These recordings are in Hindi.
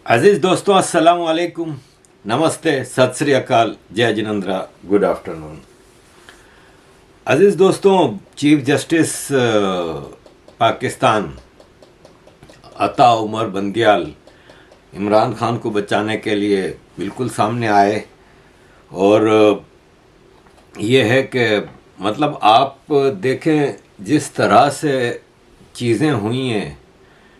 अजीज दोस्तों, अस्सलाम वालेकुम, नमस्ते, सत श्री अकाल, जय जिनेंद्रा, गुड आफ्टरनून। अजीज दोस्तों, चीफ जस्टिस पाकिस्तान अता उमर बंदियाल इमरान खान को बचाने के लिए बिल्कुल सामने आए। और ये है कि मतलब आप देखें जिस तरह से चीज़ें हुई हैं,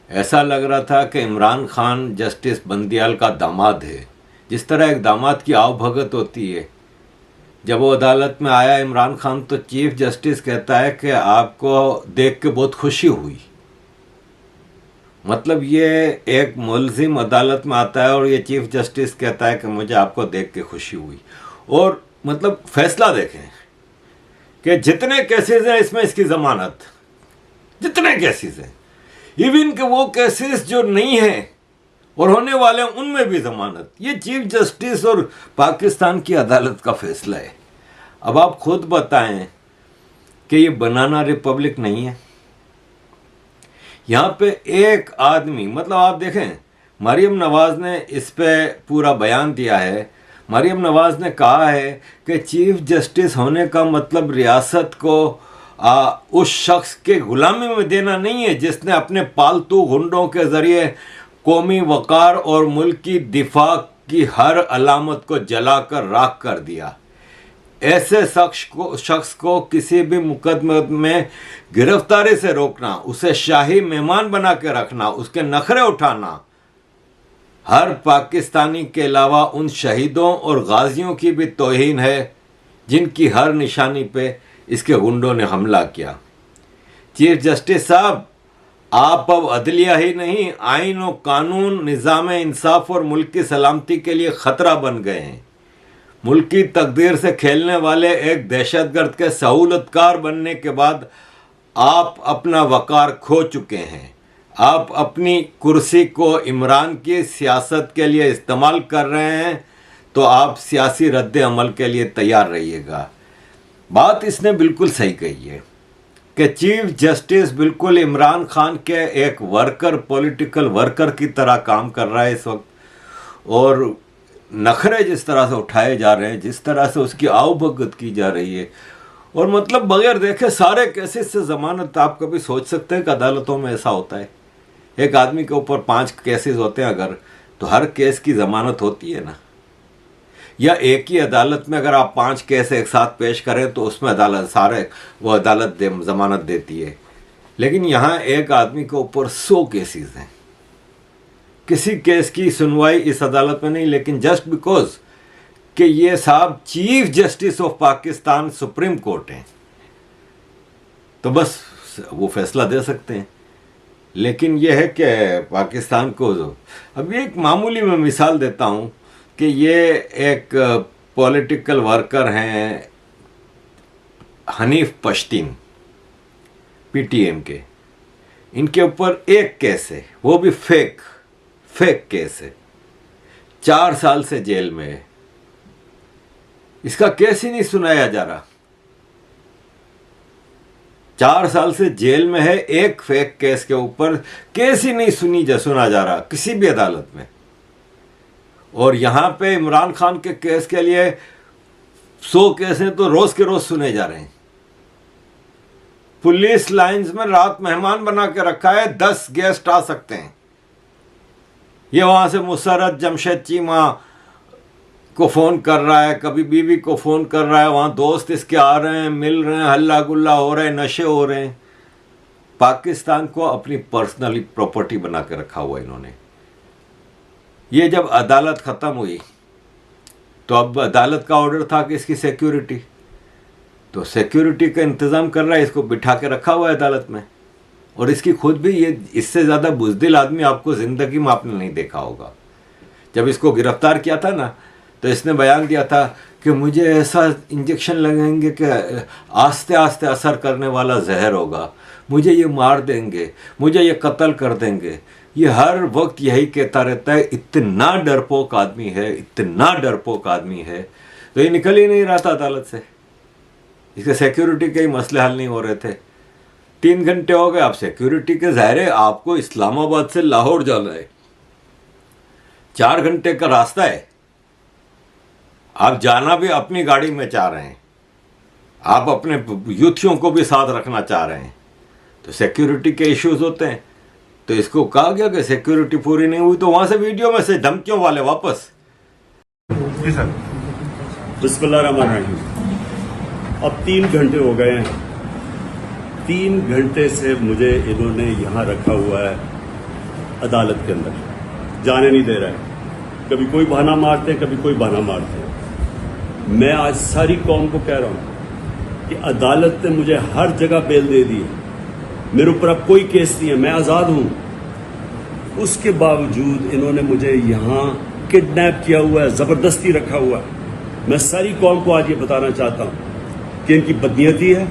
ऐसा लग रहा था कि इमरान खान जस्टिस बंदियाल का दामाद है। जिस तरह एक दामाद की आवभगत होती है, जब वो अदालत में आया इमरान खान तो चीफ जस्टिस कहता है कि आपको देख के बहुत खुशी हुई। मतलब ये एक मुलजिम अदालत में आता है और ये चीफ जस्टिस कहता है कि मुझे आपको देख के खुशी हुई। और मतलब फैसला देखें कि जितने केसेस हैं इसमें इसकी ज़मानत, जितने केसेस हैं, इवन के वो केसेस जो नहीं हैं और होने वाले हैं उनमें भी जमानत। ये चीफ जस्टिस और पाकिस्तान की अदालत का फैसला है। अब आप खुद बताएं कि ये बनाना रिपब्लिक नहीं है। यहाँ पे एक आदमी, मतलब आप देखें, मरियम नवाज ने इस पे पूरा बयान दिया है। मरियम नवाज ने कहा है कि चीफ जस्टिस होने का मतलब रियासत को उस शख्स के गुलामी में देना नहीं है जिसने अपने पालतू गुंडों के ज़रिए कौमी वक़ार और मुल्क की दिफा की हर अलामत को जलाकर राख कर दिया। ऐसे शख्स को किसी भी मुकदमे में गिरफ्तारी से रोकना, उसे शाही मेहमान बना के रखना, उसके नखरे उठाना हर पाकिस्तानी के अलावा उन शहीदों और गाजियों की भी तौहीन है जिनकी हर निशानी पे इसके गुंडों ने हमला किया। चीफ जस्टिस साहब, आप अब अदलिया ही नहीं, आइन और कानून, निज़ाम इंसाफ और मुल्क की सलामती के लिए ख़तरा बन गए हैं। मुल्क की तकदीर से खेलने वाले एक दहशतगर्द के सहूलतकार बनने के बाद आप अपना वक़ार खो चुके हैं। आप अपनी कुर्सी को इमरान की सियासत के लिए इस्तेमाल कर रहे हैं, तो आप सियासी रद्द अमल के लिए तैयार रहिएगा। बात इसने बिल्कुल सही कही है कि चीफ जस्टिस बिल्कुल इमरान खान के एक वर्कर, पॉलिटिकल वर्कर की तरह काम कर रहा है इस वक्त। और नखरे जिस तरह से उठाए जा रहे हैं, जिस तरह से उसकी आवभगत की जा रही है, और मतलब बगैर देखे सारे केसेस से ज़मानत। आप कभी सोच सकते हैं कि अदालतों में ऐसा होता है? एक आदमी के ऊपर 5 केसेस होते हैं अगर, तो हर केस की ज़मानत होती है ना। या एक ही अदालत में अगर आप 5 केस एक साथ पेश करें तो उसमें अदालत ज़मानत देती है। लेकिन यहाँ एक आदमी के ऊपर 100 केसेस हैं। किसी केस की सुनवाई इस अदालत में नहीं, लेकिन जस्ट बिकॉज कि ये साहब chief justice of Pakistan supreme court हैं, तो बस वो फैसला दे सकते हैं। लेकिन यह है कि पाकिस्तान को, अब एक मामूली मैं मिसाल देता हूँ कि ये एक पॉलिटिकल वर्कर हैं हनीफ पश्तीन, पीटीएम के। इनके ऊपर एक केस है, वो भी फेक केस है, 4 साल से जेल में है। इसका केस ही नहीं सुनाया जा रहा। 4 साल से जेल में है, एक फेक केस के ऊपर केस ही नहीं सुना जा रहा किसी भी अदालत में। और यहाँ पे इमरान खान के केस के लिए 100 केस हैं तो रोज़ के रोज़ सुने जा रहे हैं। पुलिस लाइंस में रात मेहमान बना के रखा है, 10 गेस्ट आ सकते हैं। ये वहाँ से मुसर्रत जमशेद चीमा को फ़ोन कर रहा है, कभी बीवी को फ़ोन कर रहा है, वहाँ दोस्त इसके आ रहे हैं, मिल रहे हैं, हल्ला गुल्ला हो रहा है, नशे हो रहे हैं। पाकिस्तान को अपनी पर्सनल प्रॉपर्टी बना के रखा हुआ इन्होंने। ये जब अदालत ख़त्म हुई तो अब अदालत का ऑर्डर था कि इसकी सिक्योरिटी, तो सिक्योरिटी का इंतज़ाम कर रहा है, इसको बिठा के रखा हुआ है अदालत में। और इसकी खुद भी, ये इससे ज़्यादा बुज़दिल आदमी आपको ज़िंदगी में आपने नहीं देखा होगा। जब इसको गिरफ़्तार किया था ना, तो इसने बयान दिया था कि मुझे ऐसा इंजेक्शन लगेंगे कि आस्ते आस्ते असर करने वाला जहर होगा, मुझे ये मार देंगे, मुझे ये कत्ल कर देंगे। ये हर वक्त यही कहता रहता है। इतना डरपोक आदमी है, इतना डरपोक आदमी है, तो ये निकल ही नहीं रहा था अदालत से। इसके सिक्योरिटी के ही मसले हल नहीं हो रहे थे। 3 घंटे हो गए, आप सिक्योरिटी के ज़ाहिर है आपको इस्लामाबाद से लाहौर जाना है, 4 घंटे का रास्ता है, आप जाना भी अपनी गाड़ी में चाह रहे हैं, आप अपने यूथियों को भी साथ रखना चाह रहे हैं, तो सिक्योरिटी के इश्यूज होते हैं। तो इसको कहा गया कि सिक्योरिटी पूरी नहीं हुई, तो वहां से वीडियो में से धमकियों वाले वापस। जी सर। बिस्मिल्लाहिर्रहमानिर्रहीम। अब 3 घंटे हो गए हैं, 3 घंटे से मुझे इन्होंने यहाँ रखा हुआ है अदालत के अंदर, जाने नहीं दे रहा है। कभी कोई बहाना मारते हैं, कभी कोई बहाना मारते हैं। मैं आज सारी कौम को कह रहा हूँ कि अदालत ने मुझे हर जगह बेल दे दी है, मेरे ऊपर अब कोई केस नहीं है, मैं आज़ाद हूँ। उसके बावजूद इन्होंने मुझे यहाँ किडनैप किया हुआ है, ज़बरदस्ती रखा हुआ है। मैं सारी कौम को आज ये बताना चाहता हूँ कि इनकी बदनीयती है,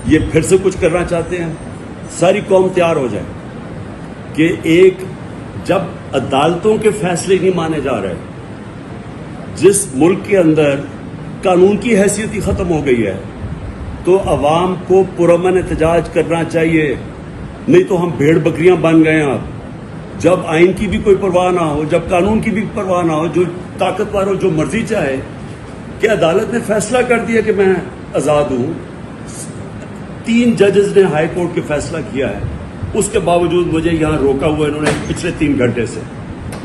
ये फिर से कुछ करना चाहते हैं। सारी कौम तैयार हो जाए कि एक जब अदालतों के फैसले नहीं माने जा रहे, जिस मुल्क के अंदर कानून की हैसियत ही ख़त्म हो गई है, तो अवाम को पुरअमन एहतजाज करना चाहिए। नहीं तो हम भेड़ बकरियां बन गए हैं। अब जब आइन की भी कोई परवाह ना हो, जब कानून की भी परवाह ना हो, जो ताकतवर हो जो मर्जी चाहे, कि अदालत ने फैसला कर दिया कि मैं आज़ाद हूँ। 3 जजेस ने हाई कोर्ट के फैसला किया है, उसके बावजूद मुझे यहाँ रोका हुआ इन्होंने पिछले 3 घंटे से।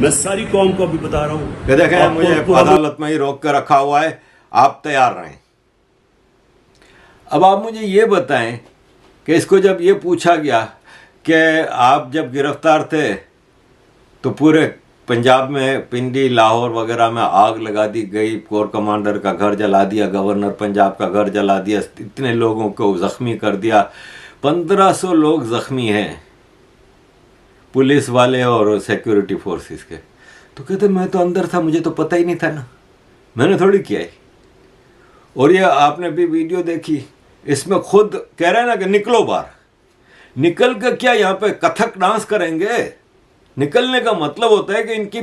मैं सारी कौम को अभी बता रहा हूँ कि देखें मुझे अदालत में ही रोक कर रखा हुआ है, आप तैयार रहें। अब आप मुझे ये बताएं कि इसको जब ये पूछा गया कि आप जब गिरफ्तार थे तो पूरे पंजाब में पिंडी लाहौर वगैरह में आग लगा दी गई, कोर कमांडर का घर जला दिया, गवर्नर पंजाब का घर जला दिया, इतने लोगों को ज़ख्मी कर दिया, 1500 लोग ज़ख्मी हैं, पुलिस वाले और सिक्योरिटी फोर्सेस के। तो कहते मैं तो अंदर था, मुझे तो पता ही नहीं था ना, मैंने थोड़ी किया है। और ये आपने भी वीडियो देखी, इसमें खुद कह रहे हैं ना कि निकलो बाहर। निकल कर क्या यहाँ पे कथक डांस करेंगे? निकलने का मतलब होता है कि इनकी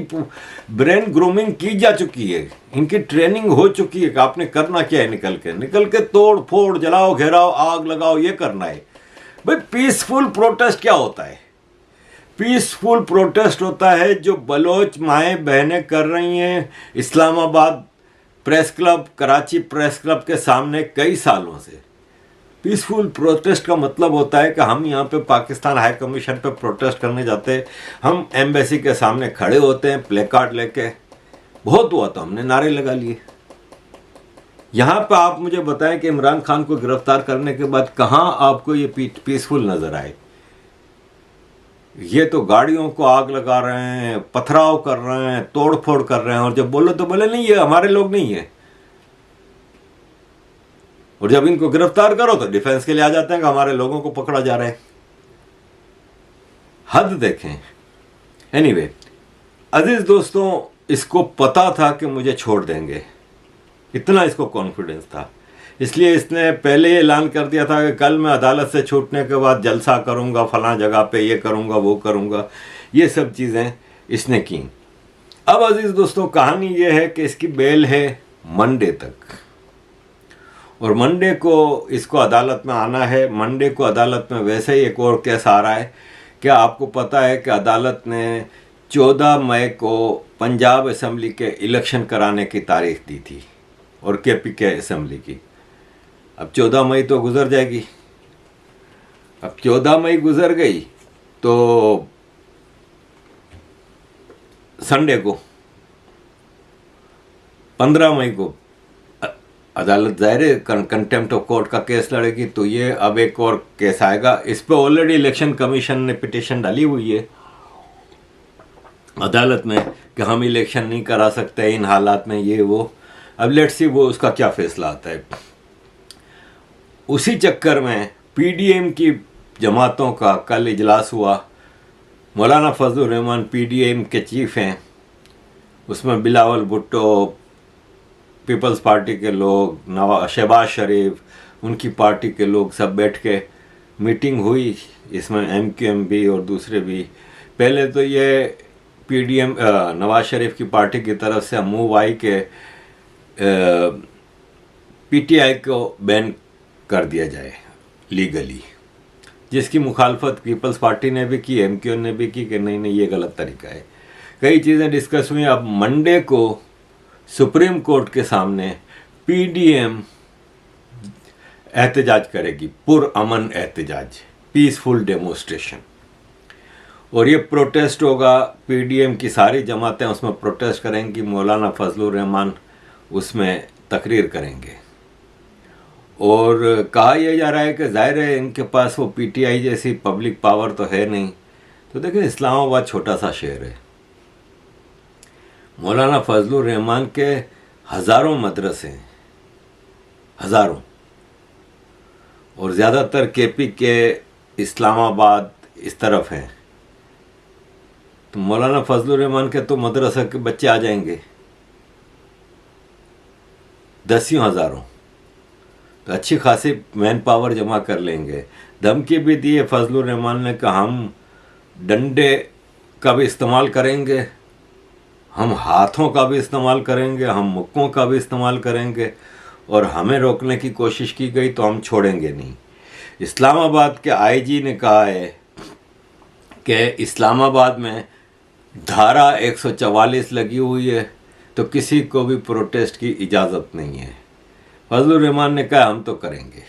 ब्रेन ग्रूमिंग की जा चुकी है, इनकी ट्रेनिंग हो चुकी है कि आपने करना क्या है। निकल के तोड़ फोड़, जलाओ, घेराओ, आग लगाओ, ये करना है। भाई पीसफुल प्रोटेस्ट क्या होता है? पीसफुल प्रोटेस्ट होता है जो बलोच माएँ बहनें कर रही हैं Islamabad press club, Karachi press club के सामने कई सालों से। पीसफुल प्रोटेस्ट का मतलब होता है कि हम यहाँ पे पाकिस्तान हाई कमीशन पे प्रोटेस्ट करने जाते हैं, हम एम्बेसी के सामने खड़े होते हैं प्ले कार्ड लेके, बहुत हुआ तो हमने नारे लगा लिए। यहाँ पे आप मुझे बताएं कि इमरान खान को गिरफ्तार करने के बाद कहाँ आपको ये पीसफुल नजर आए? ये तो गाड़ियों को आग लगा रहे हैं, पथराव कर रहे हैं, तोड़ फोड़ कर रहे हैं, और जब बोलो तो बोले नहीं ये हमारे लोग नहीं है। और जब इनको गिरफ्तार करो तो डिफेंस के लिए आ जाते हैं कि हमारे लोगों को पकड़ा जा रहा है। हद देखें। एनीवे, अजीज दोस्तों, इसको पता था कि मुझे छोड़ देंगे, इतना इसको कॉन्फिडेंस था, इसलिए इसने पहले ऐलान कर दिया था कि कल मैं अदालत से छूटने के बाद जलसा करूंगा, फलां जगह पे ये करूंगा, वो करूंगा, ये सब चीज़ें इसने की। अब अजीज दोस्तों, कहानी ये है कि इसकी बेल है मंडे तक, और मंडे को इसको अदालत में आना है। मंडे को अदालत में वैसे ही एक और केस आ रहा है। क्या आपको पता है कि अदालत ने 14 मई को पंजाब असम्बली के इलेक्शन कराने की तारीख दी थी, और KPK असम्बली की। अब 14 मई तो गुजर जाएगी। अब 14 मई गुजर गई तो संडे को 15 मई को अदालत ज़ाहिर है कंटेम्प्ट ऑफ कोर्ट का केस लड़ेगी, तो ये अब एक और केस आएगा। इस पर ऑलरेडी इलेक्शन कमीशन ने पिटीशन डाली हुई है अदालत में कि हम इलेक्शन नहीं करा सकते इन हालात में, ये वो। अब लेट्स सी वो उसका क्या फैसला आता है। उसी चक्कर में PDM की जमातों का कल इजलास हुआ। मौलाना फजलुर रहमान PDM के चीफ हैं, उसमें बिलावल भुट्टो, पीपल्स पार्टी के लोग, शहबाज शरीफ, उनकी पार्टी के लोग सब बैठ के मीटिंग हुई। इसमें MQM भी और दूसरे भी। पहले तो ये PDM नवाज शरीफ की पार्टी की तरफ से मूव आई के PTI को बैन कर दिया जाए लीगली, जिसकी मुखालफत पीपल्स पार्टी ने भी की, MQM ने भी की कि नहीं नहीं ये गलत तरीका है, कई चीज़ें डिस्कस हुई। अब मंडे को सुप्रीम कोर्ट के सामने पीडीएम एहतजाज करेगी, पुरअमन एहतजाज, पीसफुल डेमोस्ट्रेशन। और ये प्रोटेस्ट होगा, पीडीएम की सारी जमातें उसमें प्रोटेस्ट करेंगी, मौलाना फजलुर रहमान उसमें तकरीर करेंगे। और कहा यह जा रहा है कि जाहिर है इनके पास वो पीटीआई जैसी पब्लिक पावर तो है नहीं। तो देखिए, इस्लामाबाद छोटा सा शहर है, मौलाना फजलुर रहमान के हज़ारों मदरसे हैं, हज़ारों, और ज़्यादातर केपी के इस्लामाबाद इस तरफ हैं। तो मौलाना फजलुर रहमान के तो मदरसा के बच्चे आ जाएंगे दसियों हज़ारों, तो अच्छी खासी मैन पावर जमा कर लेंगे। धमकी भी दी है फजलुर रहमान ने कि हम डंडे का भी इस्तेमाल करेंगे, हम हाथों का भी इस्तेमाल करेंगे, हम मुक्कों का भी इस्तेमाल करेंगे, और हमें रोकने की कोशिश की गई तो हम छोड़ेंगे नहीं। इस्लामाबाद के आईजी ने कहा है कि इस्लामाबाद में धारा 144 लगी हुई है, तो किसी को भी प्रोटेस्ट की इजाज़त नहीं है। फजलुर रहमान ने कहा हम तो करेंगे।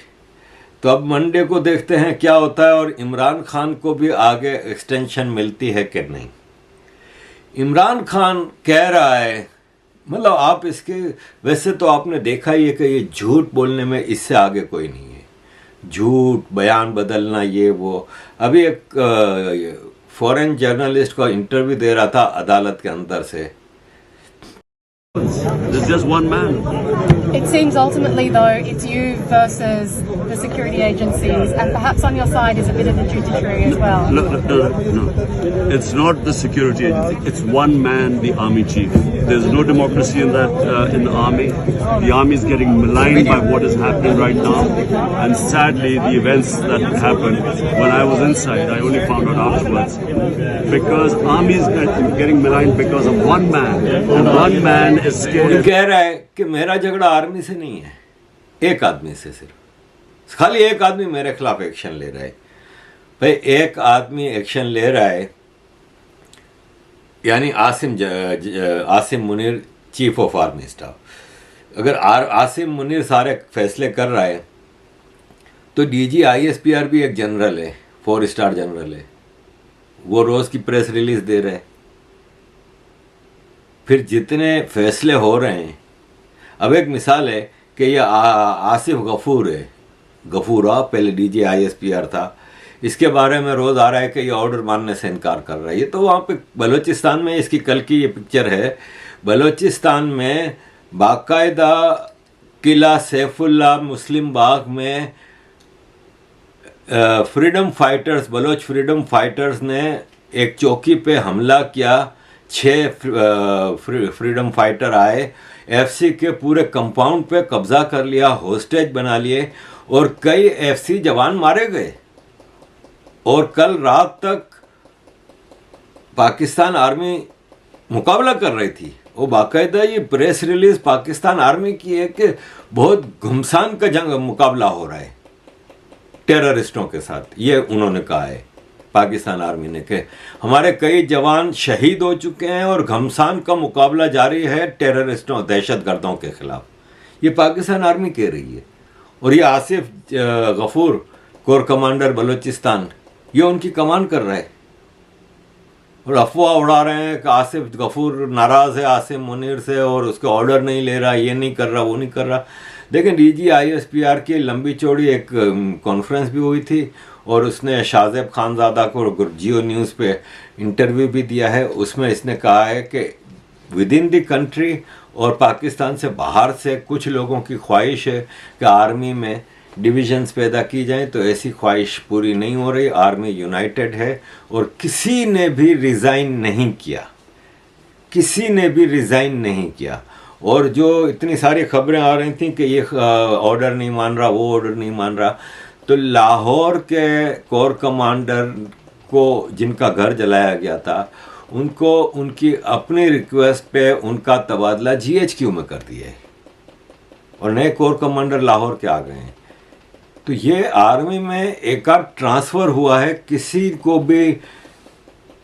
तो अब मंडे को देखते हैं क्या होता है, और इमरान खान को भी आगे एक्सटेंशन मिलती है कि नहीं। इमरान खान कह रहा है, मतलब आप इसके, वैसे तो आपने देखा ही है कि ये झूठ बोलने में इससे आगे कोई नहीं है, झूठ, बयान बदलना, ये वो। अभी एक फॉरेन जर्नलिस्ट को इंटरव्यू दे रहा था अदालत के अंदर से। There's just one man. It seems ultimately, though, it's you versus the security agencies, and perhaps on your side is a bit of the judiciary as well. No. It's not the security agency. It's one man, the army chief. There's no democracy in in the army. The army is getting maligned by what is happening right now, and sadly, the events that happened when I was inside, I only found out afterwards. Because army is getting maligned because of one man, and one man is scared. वो कह रहा है कि मेरा झगड़ा आर्मी से नहीं है, एक आदमी से, सिर्फ खाली एक आदमी मेरे खिलाफ एक्शन ले रहा है। भाई एक आदमी एक्शन ले रहा है, यानी Asim Munir, chief of army staff. अगर आसिम मुनीर सारे फैसले कर रहा है, तो डीजी आईएसपीआर भी एक जनरल है, 4 स्टार जनरल है, वो रोज़ की प्रेस रिलीज दे रहे हैं। फिर जितने फैसले हो रहे हैं, अब एक मिसाल है कि ये आसिफ गफूर है, गफूरा पहले डीजी आईएसपीआर था, इसके बारे में रोज़ आ रहा है कि ये ऑर्डर मानने से इनकार कर रहा है। ये तो वहाँ पे बलूचिस्तान में, इसकी कल की ये पिक्चर है, बलूचिस्तान में बाकायदा किला सैफुल्ला मुस्लिम बाग में freedom fighters, Baloch freedom fighters ने एक चौकी पे हमला किया। 6 फ्रीडम फाइटर आए, एफसी के पूरे कंपाउंड पे कब्जा कर लिया, होस्टेज बना लिए, और कई एफसी जवान मारे गए। और कल रात तक पाकिस्तान आर्मी मुकाबला कर रही थी। वो बाकायदा ये प्रेस रिलीज पाकिस्तान आर्मी की है कि बहुत घुमसान का जंग मुकाबला हो रहा है टेररिस्टों के साथ। ये उन्होंने कहा है पाकिस्तान आर्मी ने कि हमारे कई जवान शहीद हो चुके हैं और घमसान का मुकाबला जारी है टेररिस्टों, दहशतगर्दों के खिलाफ। ये पाकिस्तान आर्मी कह रही है। और ये आसिफ गफूर, कोर कमांडर बलूचिस्तान, ये उनकी कमान कर रहा है, और अफवाह उड़ा रहे हैं कि आसिफ गफूर नाराज़ है आसिम मुनीर से और उसके ऑर्डर नहीं ले रहा, ये नहीं कर रहा, वो नहीं कर रहा। लेकिन डीजी आईएसपीआर की लंबी चौड़ी एक कॉन्फ्रेंस भी हुई थी, और उसने शाहजेब खानज़ादा को जियो न्यूज़ पे इंटरव्यू भी दिया है। उसमें इसने कहा है कि विद इन द कंट्री और पाकिस्तान से बाहर से कुछ लोगों की ख्वाहिश है कि आर्मी में डिविजन्स पैदा की जाएं, तो ऐसी ख्वाहिश पूरी नहीं हो रही। आर्मी यूनाइटेड है, और किसी ने भी रिज़ाइन नहीं किया, किसी ने भी रिज़ाइन नहीं किया। और जो इतनी सारी खबरें आ रही थी कि ये ऑर्डर नहीं मान रहा, वो ऑर्डर नहीं मान रहा, तो लाहौर के कोर कमांडर को जिनका घर जलाया गया था, उनको उनकी अपनी रिक्वेस्ट पे उनका तबादला जीएचक्यू में कर दिया है, और नए कोर कमांडर लाहौर के आ गए हैं। तो ये आर्मी में एक आध ट्रांसफ़र हुआ है, किसी को भी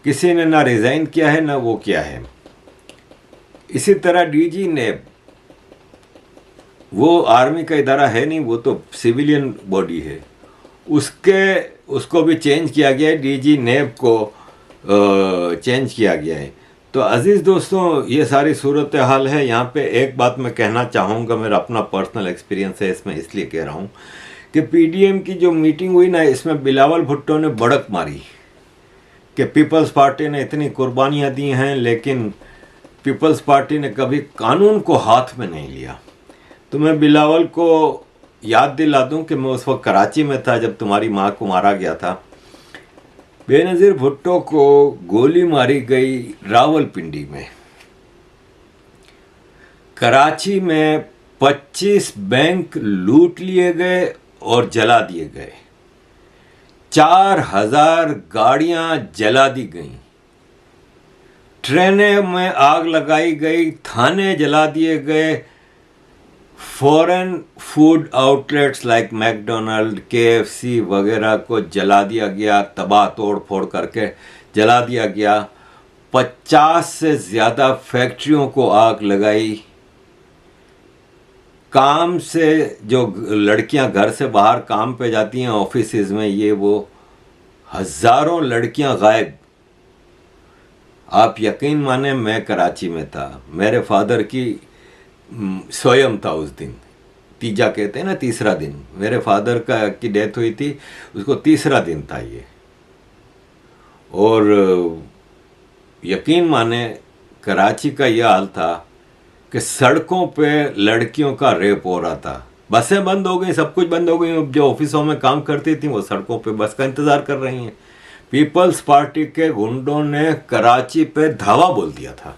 किसी ने ना रिजाइन किया है ना वो किया है। इसी तरह डीजी ने, वो आर्मी का इदारा है नहीं, वो तो सिविलियन बॉडी है, उसको भी चेंज किया गया है, डीजी नेब को चेंज किया गया है। तो अजीज़ दोस्तों, ये सारी सूरत हाल है। यहाँ पे एक बात मैं कहना चाहूँगा, मेरा अपना पर्सनल एक्सपीरियंस है इसमें, इसलिए कह रहा हूँ कि पीडीएम की जो मीटिंग हुई ना, इसमें बिलावल भुट्टो ने बड़क मारी कि पीपल्स पार्टी ने इतनी कुर्बानियाँ दी हैं, लेकिन पीपल्स पार्टी ने कभी कानून को हाथ में नहीं लिया। तो मैं बिलावल को याद दिला दूं कि मैं उस वक्त कराची में था जब तुम्हारी माँ को मारा गया था। बेनज़ीर भुट्टो को गोली मारी गई रावलपिंडी में। कराची में 25 बैंक लूट लिए गए और जला दिए गए। 4000 गाड़ियां जला दी गईं। ट्रेनें में आग लगाई गई, थाने जला दिए गए, foreign food outlets like McDonald, KFC वगैरह को जला दिया गया, तबाह तोड़ फोड़ करके जला दिया गया। 50 से ज़्यादा फैक्ट्रियों को आग लगाई। काम से जो लड़कियां घर से बाहर काम पे जाती हैं ऑफिसेज में, ये वो हज़ारों लड़कियां गायब। आप यकीन माने, मैं कराची में था, मेरे फादर की स्वयं था उस दिन, तीजा कहते हैं ना, तीसरा दिन मेरे फादर की डेथ हुई थी, उसको तीसरा दिन था ये। और यकीन माने, कराची का यह हाल था कि सड़कों पे लड़कियों का रेप हो रहा था। बसें बंद हो गई, सब कुछ बंद हो गई। जो ऑफिसों में काम करती थी वो सड़कों पे बस का इंतज़ार कर रही हैं। पीपल्स पार्टी के गुंडों ने कराची पे धावा बोल दिया था।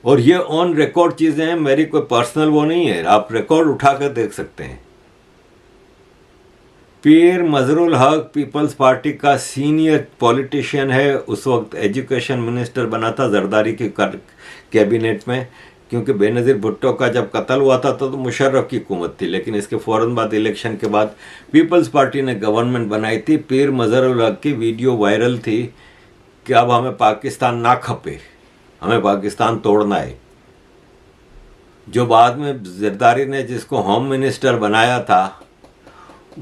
और ये ऑन रिकॉर्ड चीज़ें हैं, मेरी कोई पर्सनल वो नहीं है, आप रिकॉर्ड उठाकर देख सकते हैं। पीर मजरुल हक पीपल्स पार्टी का सीनियर पॉलिटिशियन है, उस वक्त एजुकेशन मिनिस्टर बना था जरदारी की कैबिनेट में, क्योंकि बेनज़ीर भुट्टो का जब कत्ल हुआ था तो मुशर्रफ की हुकूमत थी, लेकिन इसके फ़ौरन बाद इलेक्शन के बाद पीपल्स पार्टी ने गवर्नमेंट बनाई थी। पीर मजरुल हक की वीडियो वायरल थी कि अब हमें पाकिस्तान ना खपे, हमें पाकिस्तान तोड़ना है। जो बाद में जरदारी ने जिसको होम मिनिस्टर बनाया था,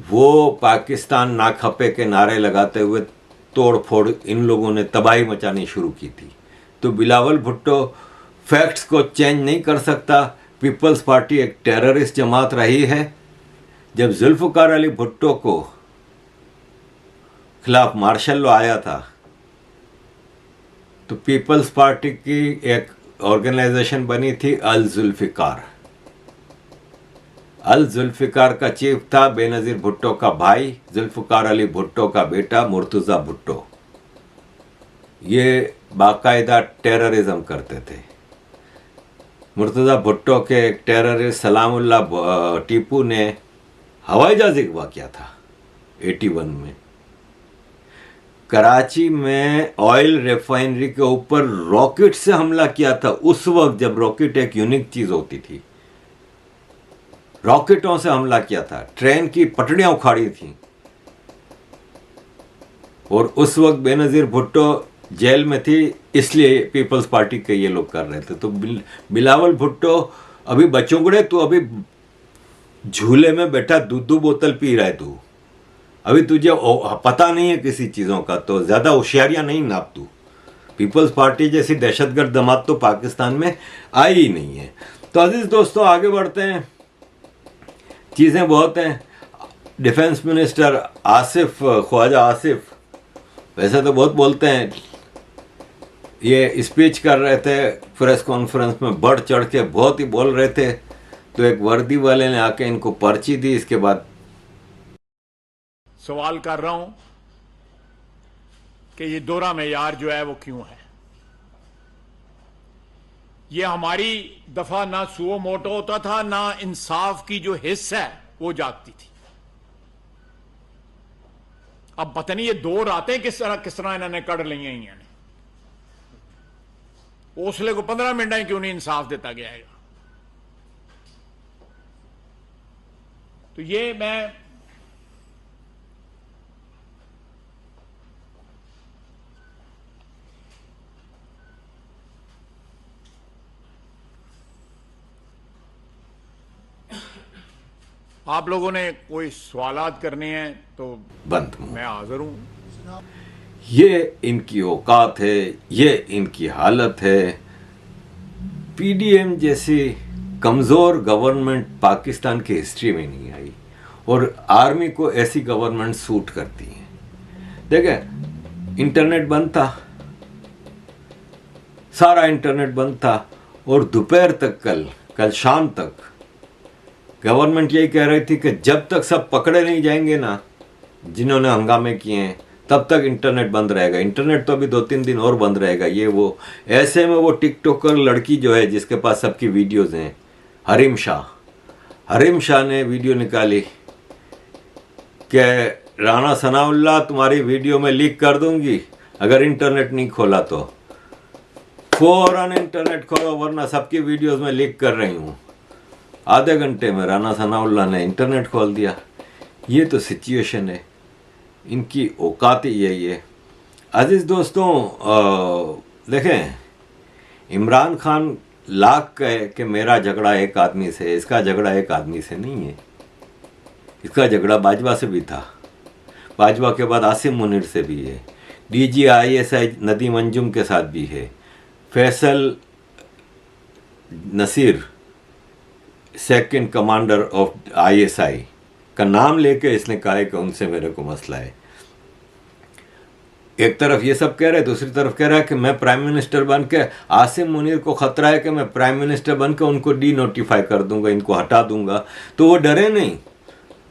वो पाकिस्तान ना खपे के नारे लगाते हुए तोड़ फोड़ इन लोगों ने तबाही मचानी शुरू की थी। तो बिलावल भुट्टो फैक्ट्स को चेंज नहीं कर सकता। पीपल्स पार्टी एक टेररिस्ट जमात रही है। जब जुल्फ़िकार अली भुट्टो को खिलाफ मार्शल लॉ आया था तो पीपल्स पार्टी की एक ऑर्गेनाइजेशन बनी थी अल जुल्फ़िकार। अल जुल्फ़िकार का चीफ था बेनज़ीर भुट्टो का भाई, जुल्फ़िकार अली भुट्टो का बेटा मुर्तज़ा भुट्टो। ये बाकायदा टेररिज्म करते थे। मुर्तज़ा भुट्टो के एक टेररिस्ट सलामुल्लाह टीपू ने हवाई जहाज़ अगवा किया था 81 में। कराची में ऑयल रिफाइनरी के ऊपर रॉकेट से हमला किया था, उस वक्त जब रॉकेट एक यूनिक चीज होती थी। रॉकेटों से हमला किया था, ट्रेन की पटड़ियां उखाड़ी थी। और उस वक्त बेनज़ीर भुट्टो जेल में थी, इसलिए पीपल्स पार्टी के ये लोग कर रहे थे। तो बिलावल भुट्टो अभी बचोंगड़े, तो अभी झूले में बैठा दूध बोतल पी रहा है तू, अभी तुझे पता नहीं है किसी चीज़ों का, तो ज़्यादा होशियारियाँ नहीं नाप तू। पीपल्स पार्टी जैसी दहशतगर्द जमात तो पाकिस्तान में आई ही नहीं है। तो अजीज़ दोस्तों, आगे बढ़ते हैं, चीज़ें बहुत हैं। डिफेंस मिनिस्टर आसिफ, ख्वाजा आसिफ वैसे तो बहुत बोलते हैं, ये स्पीच कर रहे थे प्रेस कॉन्फ्रेंस में, बढ़ चढ़ के बहुत ही बोल रहे थे। तो एक वर्दी वाले ने आके इनको पर्ची दी। इसके बाद सवाल कर रहा हूं कि ये दोहरा मेयार जो है वो क्यों है। ये हमारी दफा ना सुओ मोटो होता था, ना इंसाफ की जो हिस्स है वो जागती थी। अब पता नहीं ये दो रातें किस तरह इन्होंने कड़ ली हैं। ओसले को 15 मिनट ही क्यों नहीं इंसाफ देता गया है। तो ये मैं आप लोगों ने कोई सवालात करने हैं तो बंद। मैं हाजिर हूं। ये इनकी औकात है, ये इनकी हालत है। पीडीएम जैसी कमज़ोर गवर्नमेंट पाकिस्तान की हिस्ट्री में नहीं आई और आर्मी को ऐसी गवर्नमेंट सूट करती है। देखें, इंटरनेट बंद था, सारा इंटरनेट बंद था और दोपहर तक कल शाम तक गवर्नमेंट यही कह रही थी कि जब तक सब पकड़े नहीं जाएंगे ना जिन्होंने हंगामे किए हैं, तब तक इंटरनेट बंद रहेगा। इंटरनेट तो अभी 2-3 दिन और बंद रहेगा। ये वो ऐसे में वो टिकटॉकर लड़की जो है जिसके पास सबकी वीडियोज़ हैं, हरीम शाह ने वीडियो निकाली कि राना सनाउल्लाह तुम्हारी वीडियो में लीक कर दूंगी अगर इंटरनेट नहीं खोला तो। फौरन इंटरनेट खोलो वरना सबकी वीडियोज़ में लीक कर रही हूँ। आधे घंटे में राना सनाउल्लाह ने इंटरनेट खोल दिया। ये तो सिचुएशन है, इनकी औकात ही यही है। अजीज़ दोस्तों, देखें, इमरान खान लाख कहे कि मेरा झगड़ा एक आदमी से, इसका झगड़ा एक आदमी से नहीं है। इसका झगड़ा बाजवा से भी था, बाजवा के बाद आसिम मुनीर से भी है, डीजी ISI नदीम अंजुम के साथ भी है, Faisal Naseer second commander of ISI का नाम लेके इसने कहा है कि उनसे मेरे को मसला है। एक तरफ ये सब कह रहे हैं, दूसरी तरफ कह रहा है कि मैं प्राइम मिनिस्टर बन के, आसिम मुनीर को खतरा है कि मैं प्राइम मिनिस्टर बन के उनको डी-नोटिफाई कर दूंगा, इनको हटा दूंगा। तो वो डरे नहीं,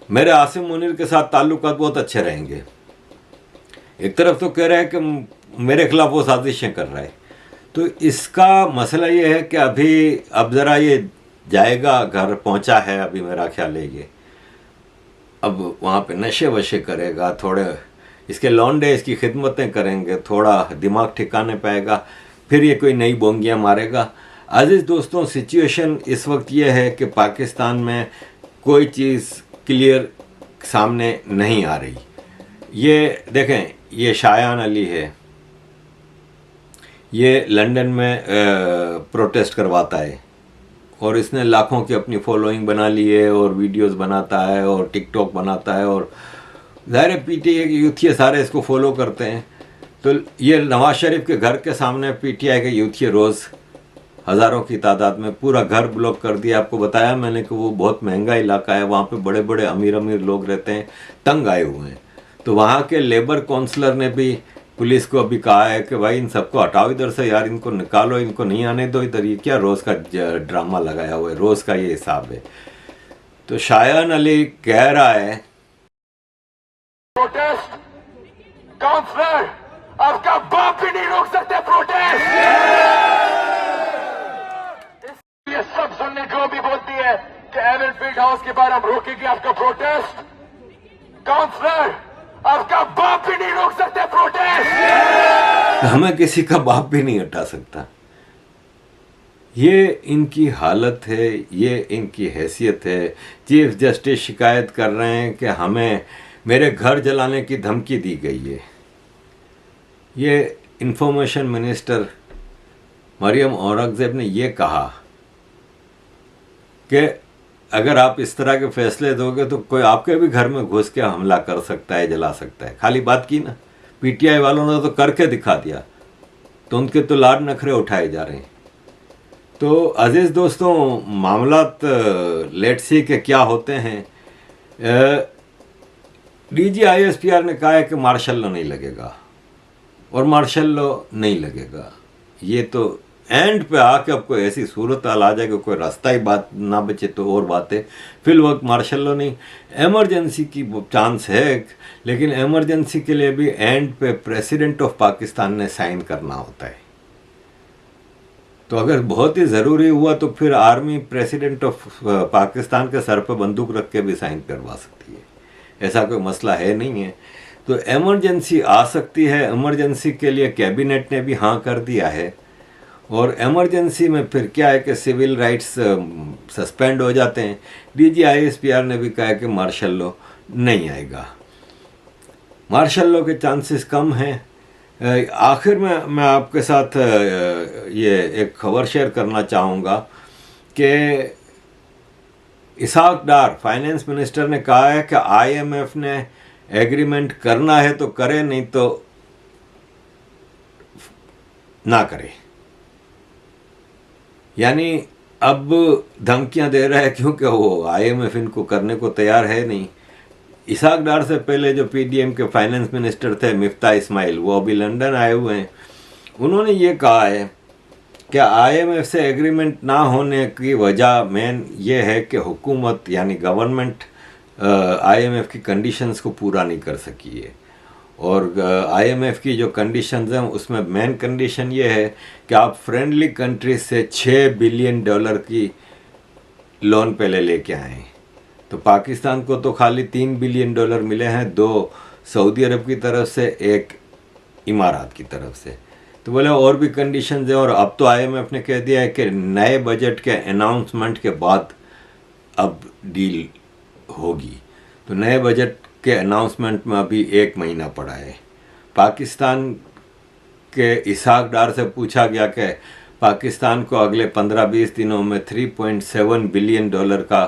मेरे आसिम मुनीर के साथ ताल्लुकात बहुत अच्छे रहेंगे। एक तरफ तो कह रहा है कि मेरे खिलाफ वो साजिशें कर रहा है। तो इसका मसला ये है कि अब ज़रा ये जाएगा, घर पहुंचा है अभी मेरा ख्याल है ये, अब वहाँ पे नशे वशे करेगा, थोड़े इसके लौंडे इसकी खिदमतें करेंगे, थोड़ा दिमाग ठिकाने पाएगा, फिर ये कोई नई बोंगियाँ मारेगा। अजीज़ दोस्तों, सिचुएशन इस वक्त ये है कि पाकिस्तान में कोई चीज़ क्लियर सामने नहीं आ रही। ये देखें, ये शायान अली है, ये लंदन में प्रोटेस्ट करवाता है और इसने लाखों की अपनी फॉलोइंग बना ली है और वीडियोस बनाता है और टिकटॉक बनाता है और ज़ाहिर PTI के यूथिये सारे इसको फॉलो करते हैं। तो ये नवाज शरीफ के घर के सामने PTI के यूथिये रोज़ हज़ारों की तादाद में पूरा घर ब्लॉक कर दिया। आपको बताया मैंने कि वो बहुत महंगा इलाका है, वहाँ पे बड़े बड़े अमीर लोग रहते हैं, तंग आए हुए हैं। तो वहाँ के लेबर काउंसलर ने भी पुलिस को अभी कहा है कि भाई इन सबको हटाओ इधर से यार, इनको निकालो, इनको नहीं आने दो इधर। ये क्या रोज़ का ड्रामा लगाया हुआ है, रोज़ का ये हिसाब है। तो शायान अली कह रहा है, प्रोटेस्ट काउंसलर आपका बाप भी नहीं रोक सकते प्रोटेस्ट। ये सब सुनने को भी बोलती है कि एवन फील्ड हाउस के बाहर हम रोकेंगे आपका प्रोटेस्ट। काउंसलर आपका बाप भी नहीं रोक सकते प्रोटेस्ट। हमें किसी का बाप भी नहीं हटा सकता। ये इनकी हालत है, ये इनकी हैसियत है। चीफ जस्टिस शिकायत कर रहे हैं कि हमें मेरे घर जलाने की धमकी दी गई है। ये इंफॉर्मेशन मिनिस्टर मरियम औरंगज़ेब ने ये कहा कि अगर आप इस तरह के फैसले दोगे तो कोई आपके भी घर में घुस के हमला कर सकता है, जला सकता है। खाली बात की ना, PTI वालों ने तो करके दिखा दिया, तो उनके तो लाड नखरे उठाए जा रहे हैं। तो अजीज़ दोस्तों, मामलात लेट्स सी के क्या होते हैं। DG ISPR ने कहा है कि मार्शल लॉ नहीं लगेगा और मार्शल लॉ नहीं लगेगा। ये तो एंड पे आके अब कोई ऐसी सूरत हाल आ जाए कि कोई रास्ता ही बात ना बचे तो और बात है। फिल वक्त मार्शल लॉ नहीं, एमरजेंसी की चांस है, लेकिन एमरजेंसी के लिए भी एंड पे प्रेसिडेंट ऑफ पाकिस्तान ने साइन करना होता है। तो अगर बहुत ही ज़रूरी हुआ तो फिर आर्मी प्रेसिडेंट ऑफ पाकिस्तान के सर पर बंदूक रख के भी साइन करवा सकती है, ऐसा कोई मसला है नहीं है। तो एमरजेंसी आ सकती है, एमरजेंसी के लिए कैबिनेट ने भी हाँ कर दिया है। और एमरजेंसी में फिर क्या है कि सिविल राइट्स सस्पेंड हो जाते हैं। DG ISPR ने भी कहा है कि मार्शल लॉ नहीं आएगा, मार्शल लॉ के चांसेस कम हैं। आखिर में मैं आपके साथ ये एक खबर शेयर करना चाहूँगा कि इसहाक डार फाइनेंस मिनिस्टर ने कहा है कि आईएमएफ ने एग्रीमेंट करना है तो करे, नहीं तो ना करे। यानी अब धमकियां दे रहा है क्योंकि वो आईएमएफ इनको करने को तैयार है नहीं। इसहाक डार से पहले जो पीडीएम के फाइनेंस मिनिस्टर थे मिफ्ता इस्माइल, वो अभी लंदन आए हुए हैं। उन्होंने ये कहा है कि आईएमएफ से एग्रीमेंट ना होने की वजह मेन ये है कि हुकूमत यानी गवर्नमेंट आईएमएफ की कंडीशंस को पूरा नहीं कर सकी है। और आईएमएफ की जो कंडीशंस हैं उसमें मेन कंडीशन ये है कि आप फ्रेंडली कंट्रीज से $6 बिलियन की लोन पहले लेके आए। तो पाकिस्तान को तो खाली $3 बिलियन मिले हैं, 2 सऊदी अरब की तरफ से, 1 इमारात की तरफ से। तो बोले और भी कंडीशंस है। और अब तो आईएमएफ ने कह दिया है कि नए बजट के अनाउंसमेंट के बाद अब डील होगी। तो नए बजट के अनाउंसमेंट में अभी 1 महीना पड़ा है। पाकिस्तान के इसहाक डार से पूछा गया कि पाकिस्तान को अगले 15-20 दिनों में $3.7 बिलियन का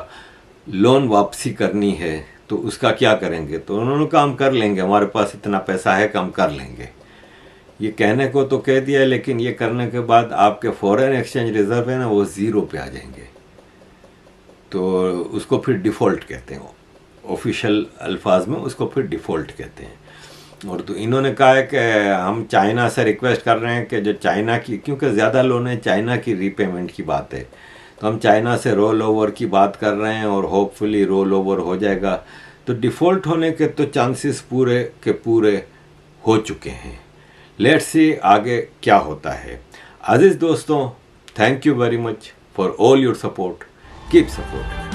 लोन वापसी करनी है, तो उसका क्या करेंगे? तो उन्होंने कहा हम कर लेंगे, हमारे पास इतना पैसा है कि हम कर लेंगे। ये कहने को तो कह दिया है, लेकिन ये करने के बाद आपके फॉरेन एक्सचेंज रिजर्व है ना, वो 0 पे आ जाएंगे। तो उसको फिर डिफ़ॉल्ट कहते हैं, ऑफिशियल अल्फाज में उसको फिर डिफ़ॉल्ट कहते हैं। और तो इन्होंने कहा है कि हम चाइना से रिक्वेस्ट कर रहे हैं कि जो चाइना की, क्योंकि ज़्यादा लोन है, चाइना की रीपेमेंट की बात है, तो हम चाइना से रोल ओवर की बात कर रहे हैं और होपफुली रोल ओवर हो जाएगा। तो डिफ़ॉल्ट होने के तो चांसेस पूरे के पूरे हो चुके हैं। लेट्स सी आगे क्या होता है। अजीज़ दोस्तों, thank you very much for all your support. Keep support.